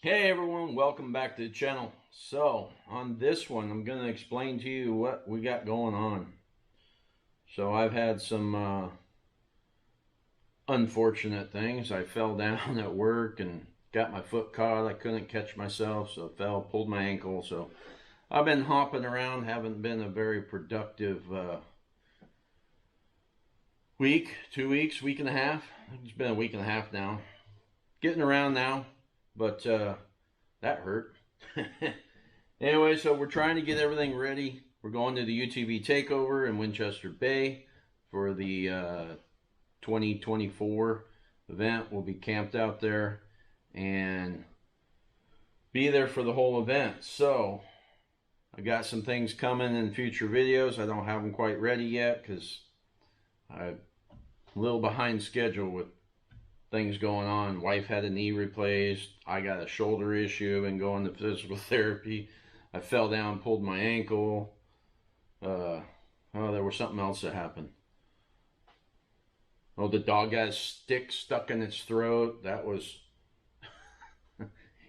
Hey everyone, welcome back to the channel. So, on this one, I'm going to explain to you what we got going on. So, I've had some unfortunate things. I fell down at work and got my foot caught. I couldn't catch myself, so I fell, pulled my ankle. So, I've been hopping around, haven't been a very productive week, 2 weeks, week and a half. It's been a week and a half now. Getting around now, but that hurt. Anyway, so we're trying to get everything ready. We're going to the UTV takeover in Winchester Bay for the 2024 event. We'll be camped out there and be there for the whole event. So I got some things coming in future videos. I don't have them quite ready yet because I'm a little behind schedule with things going on. Wife had a knee replaced. I got a shoulder issue and going to physical therapy. I fell down, pulled my ankle. There was something else that happened. Oh, the dog got a stick stuck in its throat. That was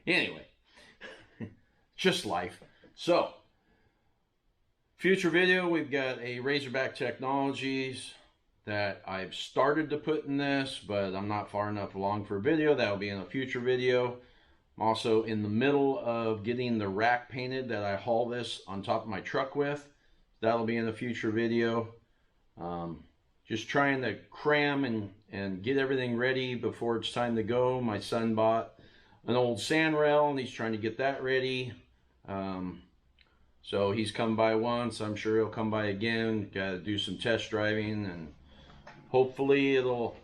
anyway. Just life. So, future video, we've got a Razorback Technologies that I've started to put in this, but I'm not far enough along for a video. That'll be in a future video. I'm also in the middle of getting the rack painted that I haul this on top of my truck with. That'll be in a future video. Just trying to cram and get everything ready before it's time to go. My son bought an old sand rail and he's trying to get that ready. So he's come by once. I'm sure he'll come by again. Got to do some test driving and hopefully it will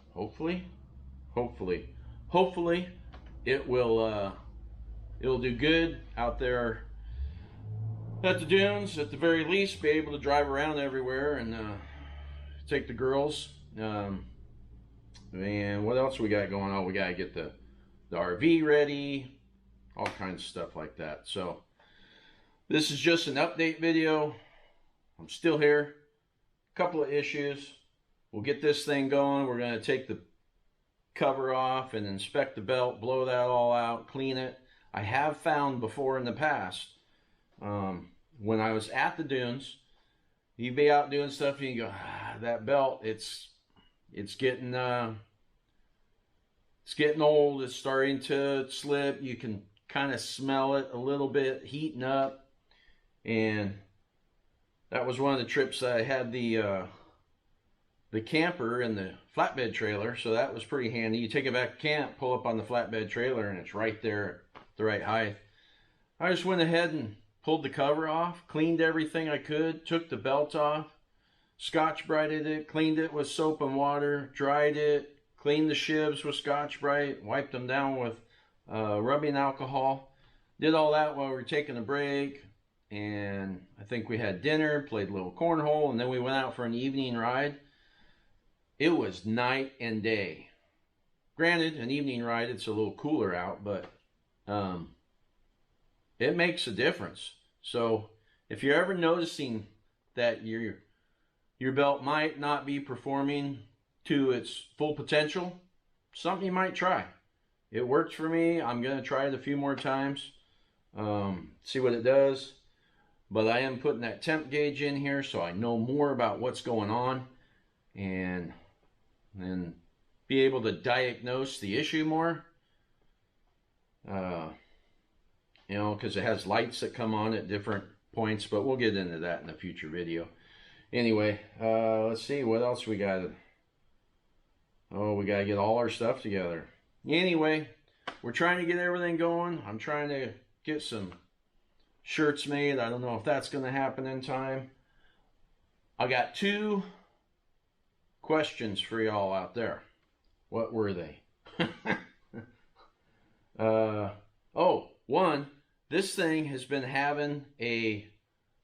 it'll do good out there at the dunes. At the very least, be able to drive around everywhere and take the girls. And what else we got going on? We got to get the RV ready, all kinds of stuff like that. So this is just an update video. I'm still here. A couple of issues. We'll get this thing going. We're going to take the cover off and inspect the belt, blow that all out, clean it. I have found before in the past, when I was at the dunes, you'd be out doing stuff and you go, that belt, it's getting old. It's starting to slip. You can kind of smell it a little bit heating up. And that was one of the trips I had the camper and the flatbed trailer, so that was pretty handy. You take it back to camp, pull up on the flatbed trailer, and it's right there at the right height. I just went ahead and pulled the cover off, cleaned everything I could, took the belt off, Scotch-Brighted it, cleaned it with soap and water, dried it, cleaned the shivs with Scotch-Brite, wiped them down with rubbing alcohol. Did all that while we were taking a break, and I think we had dinner, played a little cornhole, and then we went out for an evening ride. It was night and day. Granted, an evening ride, it's a little cooler out, but it makes a difference. So if you're ever noticing that your belt might not be performing to its full potential, something you might try. It worked for me. I'm going to try it a few more times, see what it does. But I am putting that temp gauge in here so I know more about what's going on and be able to diagnose the issue more. Because it has lights that come on at different points, but we'll get into that in a future video. Anyway, let's see what else we got. Oh, we got to get all our stuff together. Anyway, we're trying to get everything going. I'm trying to get some shirts made. I don't know if that's going to happen in time. I got 2 questions for y'all out there. What were they? One, this thing has been having a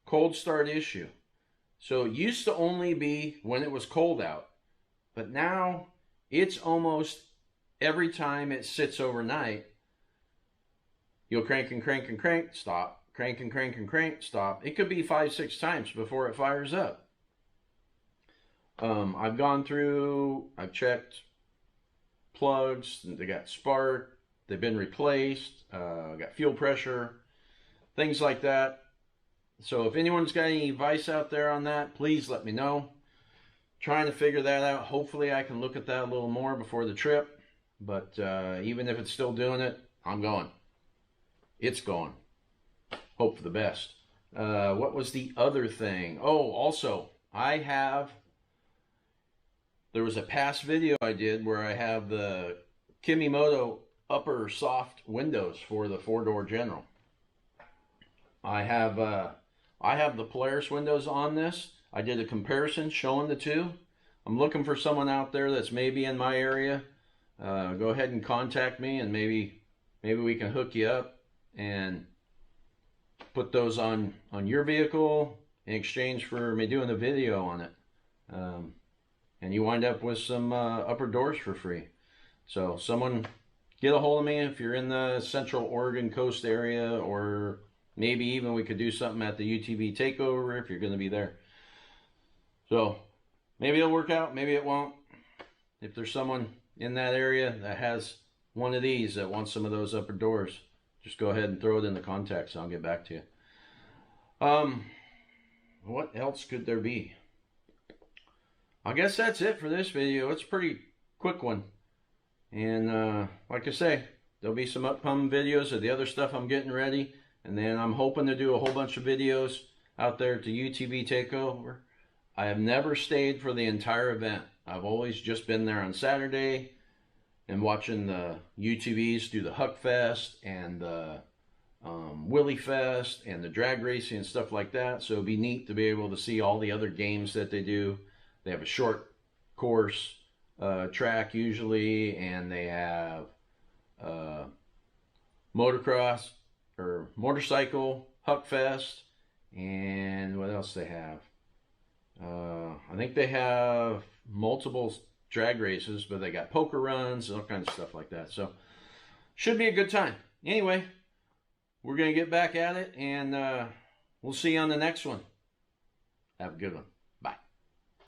cold start issue. So it used to only be when it was cold out, but now it's almost every time it sits overnight. You'll crank and crank and crank, stop, crank and crank and crank, stop. It could be 5-6 times before it fires up. I've gone through, I've checked plugs, they got spark, they've been replaced, got fuel pressure, things like that. So if anyone's got any advice out there on that, please let me know. Trying to figure that out. Hopefully I can look at that a little more before the trip. But even if it's still doing it, I'm going. It's going. Hope for the best. What was the other thing? Oh, also, there was a past video I did where I have the Kemimoto upper soft windows for the 4-door General. I have the Polaris windows on this. I did a comparison showing the two. I'm looking for someone out there that's maybe in my area. Go ahead and contact me, and maybe we can hook you up and put those on your vehicle in exchange for me doing a video on it. And you wind up with some upper doors for free. So someone get a hold of me if you're in the Central Oregon coast area, or maybe even we could do something at the UTV takeover if you're going to be there. So maybe it'll work out, maybe it won't. If there's someone in that area that has one of these that wants some of those upper doors, just go ahead and throw it in the contacts and I'll get back to you. What else could there be? I guess that's it for this video. It's a pretty quick one. And like I say, there'll be some upcoming videos of the other stuff I'm getting ready. And then I'm hoping to do a whole bunch of videos out there at the UTV takeover. I have never stayed for the entire event. I've always just been there on Saturday and watching the UTVs do the Huck Fest and the Willie Fest and the drag racing and stuff like that. So it'd be neat to be able to see all the other games that they do. They have a short course track usually, and they have motocross or motorcycle Huck Fest, and what else they have? I think they have multiple drag races, but they got poker runs and all kinds of stuff like that. So should be a good time. Anyway, we're going to get back at it, and we'll see you on the next one. Have a good one.